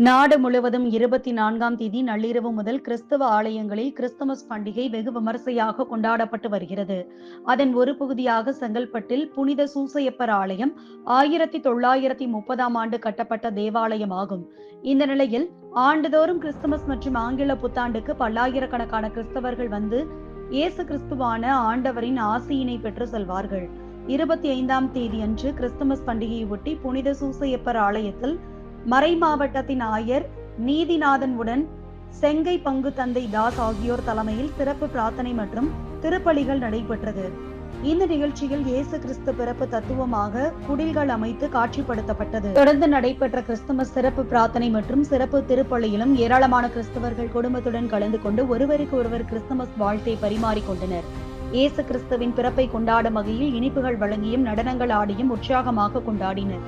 நாடு முழுவதும் 24ஆம் தேதி நள்ளிரவு முதல் கிறிஸ்தவ ஆலயங்களில் கிறிஸ்துமஸ் பண்டிகை வெகு விமர்சையாக கொண்டாடப்பட்டு வருகிறது. அதன் ஒரு பகுதியாக செங்கல்பட்டில் புனித சூசையப்பர் ஆலயம் 1930ஆம் ஆண்டு கட்டப்பட்ட தேவாலயமாகும். இந்த நிலையில் ஆண்டுதோறும் கிறிஸ்துமஸ் மற்றும் ஆங்கில புத்தாண்டுக்கு பல்லாயிரக்கணக்கான கிறிஸ்தவர்கள் வந்து இயேசு கிறிஸ்துவான ஆண்டவரின் ஆசியினை பெற்று செல்வார்கள். 25ஆம் தேதி அன்று கிறிஸ்துமஸ் பண்டிகையொட்டி புனித சூசையப்பர் ஆலயத்தில் மறை மாவட்டத்தின் ஆயர் நீதிநாதன் உடன் செங்கை பங்கு தந்தை தாஸ் ஆகியோர் தலைமையில் சிறப்பு பிரார்த்தனை மற்றும் திருப்பலிகள் நடைபெற்றது. இந்த நிகழ்ச்சியில் இயேசு கிறிஸ்து பிறப்பு தத்துவமாக குடில்கள் அமைத்து காட்சிப்படுத்தப்பட்டது. தொடர்ந்து நடைபெற்ற கிறிஸ்துமஸ் சிறப்பு பிரார்த்தனை மற்றும் சிறப்பு திருப்பலியிலும் ஏராளமான கிறிஸ்தவர்கள் குடும்பத்துடன் கலந்து கொண்டு ஒருவருக்கு ஒருவர் கிறிஸ்துமஸ் வாழ்த்தை பரிமாறிக்கொண்டனர். இயேசு கிறிஸ்துவின் பிறப்பை கொண்டாடும் வகையில் இனிப்புகள் வழங்கியும் நடனங்கள் ஆடியும் உற்சாகமாக கொண்டாடினர்.